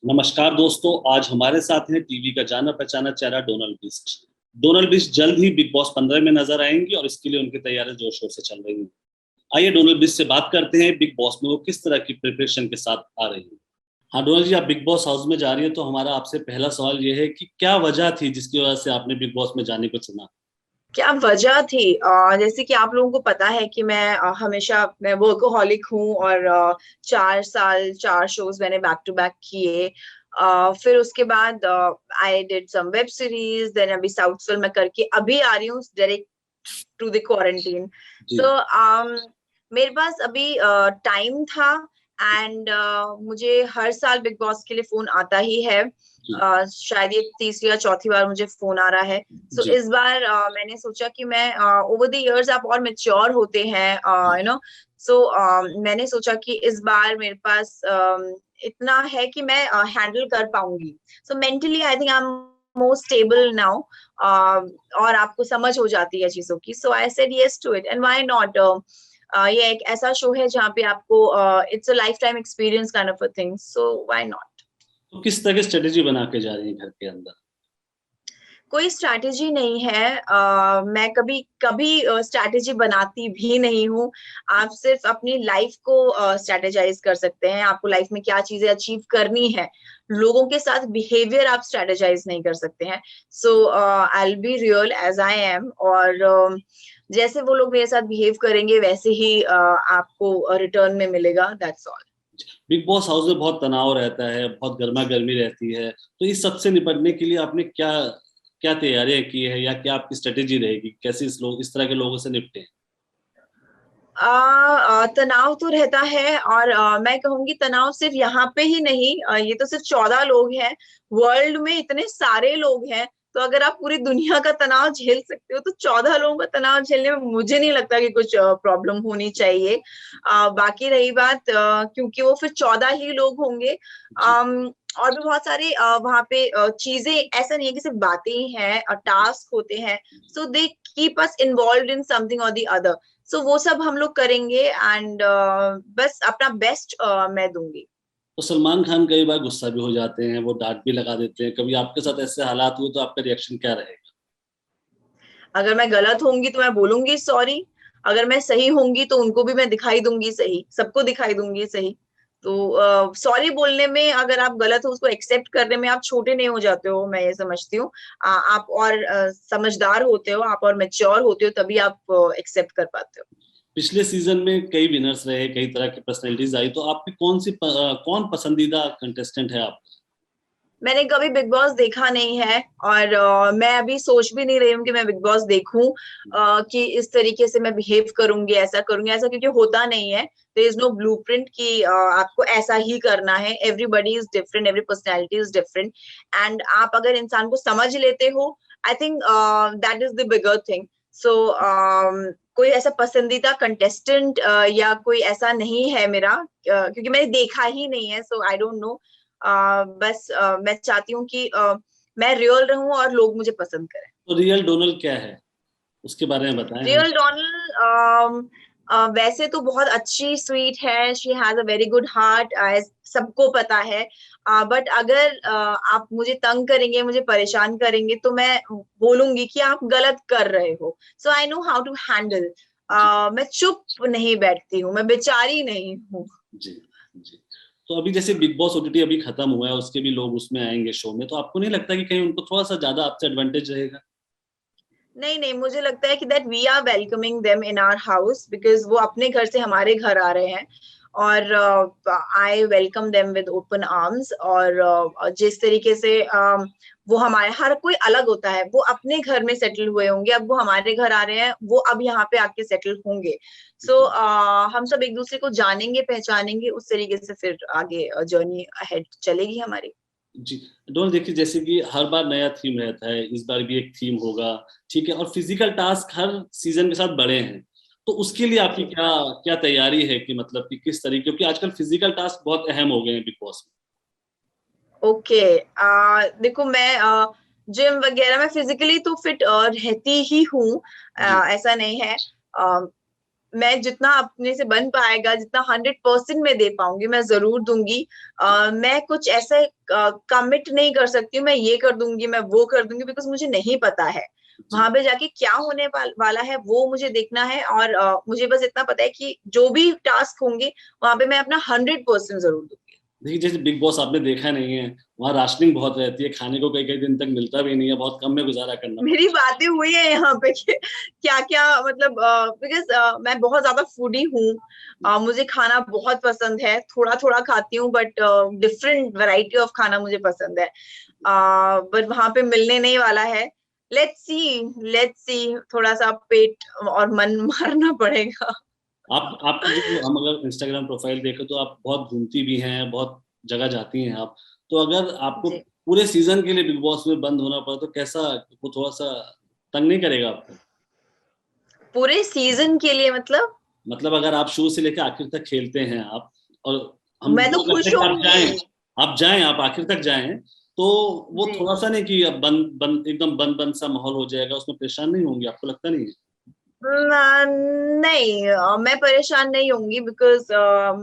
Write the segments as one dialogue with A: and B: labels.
A: नमस्कार दोस्तों, आज हमारे साथ हैं टीवी का जाना पहचाना चेहरा डोनाल्ड बिस्ट। डोनाल्ड बिस्ट जल्द ही बिग बॉस 15 में नजर आएंगी और इसके लिए उनकी तैयारियां जोर शोर से चल रही हैं। आइए डोनाल्ड बिस्ट से बात करते हैं, बिग बॉस में वो किस तरह की प्रिपरेशन के साथ आ रही है। हाँ डोनाल्ड जी, आप बिग बॉस हाउस में जा रही है तो हमारा आपसे पहला सवाल ये है कि क्या वजह थी जिसकी वजह से आपने बिग बॉस में जाने को चुना।
B: क्या वजह थी? जैसे कि आप लोगों को पता है कि हमेशा मैं वर्कोहॉलिक हूँ और 4 साल 4 शोज मैंने बैक टू बैक किए। फिर उसके बाद I did some web series, then अभी साउथ फिल्म में करके अभी आ रही हूँ डायरेक्ट टू द क्वारंटीन।
A: जी।
B: सो मेरे पास अभी टाइम था एंड मुझे हर साल बिग बॉस के लिए फोन आता ही है।
A: जी।
B: शायद ये तीसरी या चौथी बार मुझे फोन आ रहा है। सो
A: जी।
B: इस बार मैंने सोचा कि मैं ओवर द इयर्स आप और मेच्योर होते हैं, यू नो। सो मैंने सोचा कि इस बार मेरे पास इतना है कि मैं हैंडल कर पाऊंगी। So mentally I think I am more stable now. और आपको समझ हो जाती है चीजों की। So I said yes to it and why not. ये एक ऐसा शो है जहाँ पे आपको it's a life time experience kind of a thing, so why not.
A: तो किस तरह की स्ट्रेटेजी बना के जा रही है घर के अंदर।
B: कोई स्ट्रैटेजी नहीं है। मैं कभी कभी स्ट्रैटेजी बनाती भी नहीं हूँ। आप सिर्फ अपनी लाइफ को स्ट्रैटेजाइज कर सकते हैं। आपको लाइफ में क्या चीजें अचीव करनी है, लोगों के साथ बिहेवियर आप स्ट्रैटेजाइज नहीं कर सकते हैं। So I will be real as I am, और जैसे वो लोग मेरे साथ बिहेव करेंगे वैसे ही आपको रिटर्न में मिलेगा, that's all.
A: Big boss house में बहुत तनाव रहता है, बहुत गर्मा गर्मी रहती है, तो इस सब से निपटने के लिए आपने क्या क्या तैयारियां की है या क्या आपकी स्ट्रेटेजी रहेगी, कैसे इस तरह के लोगों से निपटे।
B: तनाव तो रहता है, और मैं कहूंगी तनाव सिर्फ यहाँ पे ही नहीं। ये तो सिर्फ 14 लोग हैं, वर्ल्ड में इतने सारे लोग हैं। तो अगर आप पूरी दुनिया का तनाव झेल सकते हो तो 14 लोगों का तनाव झेलने में मुझे नहीं लगता कि कुछ प्रॉब्लम होनी चाहिए। बाकी रही बात, क्योंकि वो फिर 14 ही लोग होंगे।
A: जी।
B: और भी बहुत सारे वहां पे चीजें, ऐसा नहीं है कि सिर्फ बातें ही हैं, टास्क होते हैं। So they keep us involve in something और द अदर। सो वो सब हम लोग करेंगे एंड बस अपना बेस्ट मैं दूंगी।
A: तो सलमान खान कई बार गुस्सा भी हो जाते हैं, वो डांट भी लगा देते हैं, कभी आपके साथ ऐसे हालात हुए तो आपका रिएक्शन क्या रहेगा।
B: अगर मैं गलत होंगी तो मैं बोलूंगी सॉरी। अगर मैं सही होंगी तो उनको भी मैं दिखाई दूंगी सही, सबको दिखाई दूंगी सही। तो सॉरी बोलने में, अगर आप गलत हो उसको एक्सेप्ट करने में आप छोटे नहीं हो जाते हो, मैं ये समझती हूँ। आप और समझदार होते हो, आप और मेच्योर होते हो, तभी आप एक्सेप्ट कर पाते हो।
A: पिछले सीजन में कई विनर्स रहे, कई तरह की पर्सनैलिटीज आई, तो आपकी कौन पसंदीदा कंटेस्टेंट है आप।
B: मैंने कभी बिग बॉस देखा नहीं है, और मैं अभी सोच भी नहीं रही हूँ कि मैं बिग बॉस देखूं। कि इस तरीके से मैं बिहेव करूंगी, ऐसा करूंगी ऐसा, क्योंकि होता नहीं है। देयर इज नो ब्लूप्रिंट कि आपको ऐसा ही करना है। Everybody is different, every personality is different. And आप अगर इंसान को समझ लेते हो, I think that is the bigger thing. So कोई ऐसा पसंदीदा कंटेस्टेंट या कोई ऐसा नहीं है मेरा, क्योंकि मैंने देखा ही नहीं है, सो आई डोंट नो। बस मैं चाहती हूँ कि मैं रियल रहूं और लोग मुझे पसंद करें।
A: तो रियल डोनल क्या है, उसके बारे में बताएं हम।
B: रियल डोनल वैसे तो बहुत अच्छी स्वीट है, she has a very good heart, सबको पता है। बट अगर आप मुझे तंग करेंगे, मुझे परेशान करेंगे, तो मैं बोलूंगी कि आप गलत कर रहे हो। So I know how to handle.
A: जी।
B: मैं चुप नहीं बैठती हूँ, मैं बेचारी नहीं हूँ।
A: जी। जी। तो अभी जैसे बिग बॉस ओटीटी अभी खत्म हुआ है, उसके भी लोग उसमें आएंगे शो में, तो आपको नहीं लगता कि कहीं उनको थोड़ा सा ज्यादा आपसे एडवांटेज रहेगा।
B: नहीं नहीं, मुझे लगता है कि that we are welcoming them in our house, because वो अपने घर से हमारे घर आ रहे हैं। और I welcome them with open arms. और जिस तरीके से वो हमारे, हर कोई अलग होता है, वो अपने घर में सेटल हुए होंगे, अब वो हमारे घर आ रहे हैं, वो अब यहाँ पे आके सेटल होंगे। सो हम सब एक दूसरे को जानेंगे, पहचानेंगे, उस तरीके से फिर आगे जर्नी अहेड चलेगी हमारी।
A: जी। डोल देखिए, जैसे कि हर बार नया थीम रहता है, इस बार भी एक थीम होगा। ठीक है, और फिजिकल टास्क हर सीजन के साथ बड़े हैं, तो उसके लिए आपकी
B: जी।
A: क्या क्या तैयारी है कि मतलब कि किस तरीके, क्योंकि आजकल फिजिकल टास्क बहुत अहम हो गए हैं बिग बॉस
B: ओके। देखो, मैं जिम वगैरह में फिजिकली तो फिट रहती ही हूँ।
A: में। जी।
B: ऐसा नहीं है। मैं जितना अपने से बन पाएगा, जितना 100% में दे पाऊंगी मैं जरूर दूंगी। मैं कुछ ऐसे कमिट नहीं कर सकती हूँ, मैं ये कर दूंगी, मैं वो कर दूंगी, बिकॉज मुझे नहीं पता है वहां पे जाके क्या होने वाला है, वो मुझे देखना है। और मुझे बस इतना पता है कि जो भी टास्क होंगे वहां पे मैं अपना 100% जरूर दूंगी।
A: देखिए जैसे बिग बॉस आपने देखा नहीं है, वहाँ राशनिंग बहुत रहती है, खाने को कई कई दिन तक मिलता भी नहीं है, बहुत कम में गुजारा करना
B: मेरी
A: पड़ता
B: बातें हुई है यहाँ पे कि क्या क्या मतलब, बिकॉज मैं बहुत ज्यादा फूडी हूँ। मुझे खाना बहुत पसंद है, थोड़ा थोड़ा खाती हूँ, बट डिफरेंट वैरायटी ऑफ खाना मुझे पसंद है। बट वहां पे मिलने नहीं वाला है। लेट्स सी थोड़ा सा पेट और मन मारना पड़ेगा।
A: है। आप आपकी जो, हम अगर इंस्टाग्राम प्रोफाइल देखें तो आप बहुत घूमती भी हैं, बहुत जगह जाती हैं आप। तो अगर आपको
B: जी,
A: पूरे सीजन के लिए बिग बॉस में बंद होना पड़ा तो कैसा, वो थोड़ा सा तंग नहीं करेगा आपको?
B: पूरे सीजन के लिए मतलब?
A: मतलब अगर आप शुरू से लेकर आखिर तक खेलते हैं आप, और हम
B: मैं तो
A: दुआ करते
B: खुश
A: हैं कि आप
B: होंगी।
A: जाएं, आप आखिर तक जाएं, तो वो
B: जी,
A: थोड़ा सा नहीं कि अब बंद बंद एकदम बंद बंद सा माहौल हो जाएगा, उसमें परेशान नहीं होंगे, आपको लगता नहीं है?
B: नहीं, मैं परेशान नहीं होंगी, बिकॉज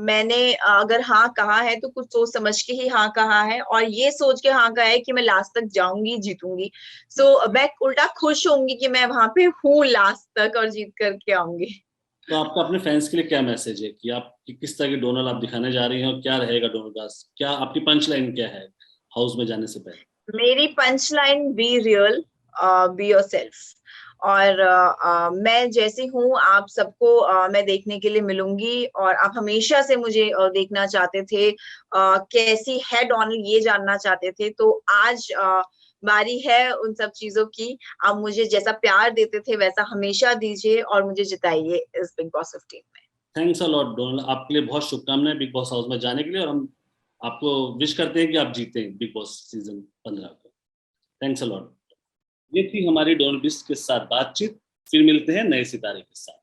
B: मैंने अगर हाँ कहा है तो कुछ सोच समझ के ही हाँ कहा है, और ये सोच के हाँ कहा है कि मैं लास्ट तक जाऊंगी, जीतूंगी। सो मैं उल्टा खुश होंगी कि मैं वहां पे हूँ लास्ट तक और जीत करके आऊंगी।
A: तो आपका अपने फैंस के लिए क्या मैसेज है कि आप कि किस तरह की डोनल आप दिखाने जा रही हैं, और क्या रहेगा डोनल का, क्या आपकी पंच लाइन क्या है हाउस में जाने से पहले?
B: मेरी punch line, be real, be yourself. और मैं जैसी हूँ आप सबको मैं देखने के लिए मिलूंगी, और आप हमेशा से मुझे देखना चाहते थे, कैसी है डोनल ये जानना चाहते थे। तो आज बारी है उन सब चीजों की। आप मुझे जैसा प्यार देते थे वैसा हमेशा दीजिए, और मुझे जिताइए इस बिग बॉस 15 में।
A: थैंक्स अ लॉट डोनल, आपके लिए बहुत शुभकामनाएं बिग बॉस हाउस में जाने के लिए, और हम आपको विश करते हैं कि आप जीतें बिग बॉस सीजन 15 को। Thanks a lot. ये थी हमारी डोनल बिस्ट के साथ बातचीत। फिर मिलते हैं नए सितारे के साथ।